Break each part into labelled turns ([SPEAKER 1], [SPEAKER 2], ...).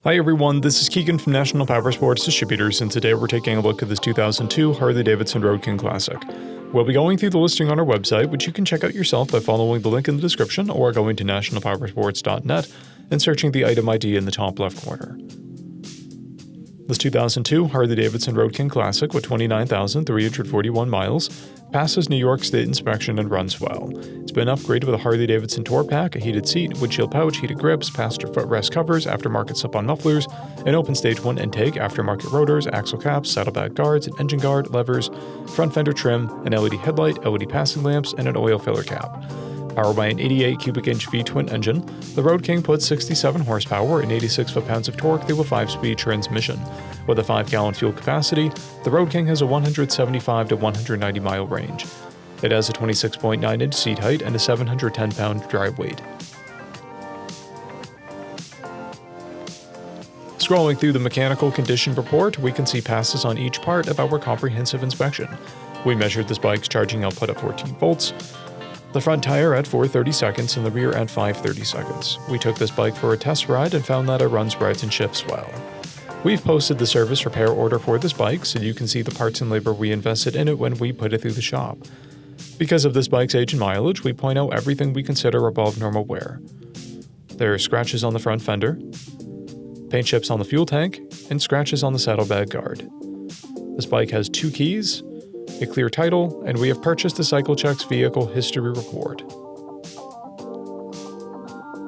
[SPEAKER 1] Hi everyone, this is Keegan from National Powersports Distributors, and today we're taking a look at this 2002 Harley-Davidson Road King Classic. We'll be going through the listing on our website, which you can check out yourself by following the link in the description or going to nationalpowersports.net and searching the item ID in the top left corner. This 2002 Harley-Davidson Road King Classic with 29,341 miles passes New York State inspection and runs well. It's been upgraded with a Harley-Davidson Tour Pack, a heated seat, windshield pouch, heated grips, passenger footrest covers, aftermarket slip-on mufflers, an open stage 1 intake, aftermarket rotors, axle caps, saddlebag guards, an engine guard, levers, front fender trim, an LED headlight, LED passing lamps, and an oil filler cap. Powered by an 88 cubic inch V-twin engine, the Road King puts 67 horsepower and 86 foot-pounds of torque through a 5-speed transmission. With a 5-gallon fuel capacity, the Road King has a 175 to 190 mile range. It has a 26.9 inch seat height and a 710-pound dry weight. Scrolling through the mechanical condition report, we can see passes on each part of our comprehensive inspection. We measured this bike's charging output at 14 volts, the front tire at 4/30 seconds and the rear at 5/30 seconds. We took this bike for a test ride and found that it runs, rides, and shifts well. We've posted the service repair order for this bike so you can see the parts and labor we invested in it when we put it through the shop. Because of this bike's age and mileage, we point out everything we consider above normal wear. There are scratches on the front fender, paint chips on the fuel tank, and scratches on the saddlebag guard. This bike has 2 keys, a clear title, and we have purchased a CycleCheck's vehicle history report.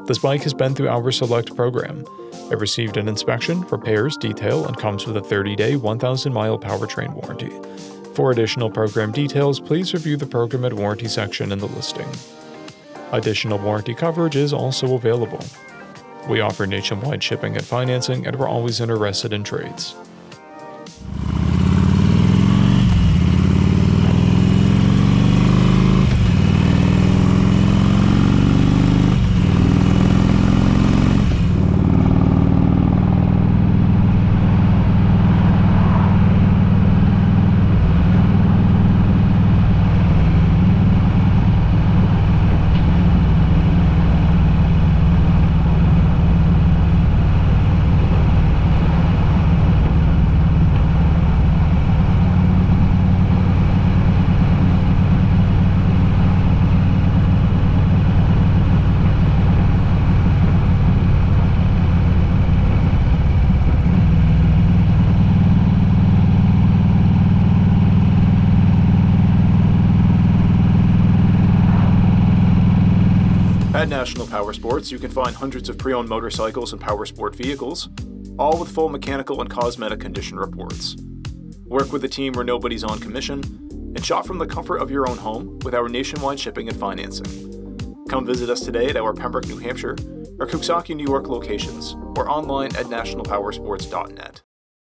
[SPEAKER 1] This bike has been through our Select program. It received an inspection, repairs, detail, and comes with a 30-day, 1,000-mile powertrain warranty. For additional program details, please review the Program and Warranty section in the listing. Additional warranty coverage is also available. We offer nationwide shipping and financing, and we're always interested in trades.
[SPEAKER 2] At National Powersports, you can find hundreds of pre-owned motorcycles and powersport vehicles, all with full mechanical and cosmetic condition reports. Work with a team where nobody's on commission, and shop from the comfort of your own home with our nationwide shipping and financing. Come visit us today at our Pembroke, New Hampshire, or Coxsackie, New York locations, or online at nationalpowersports.net.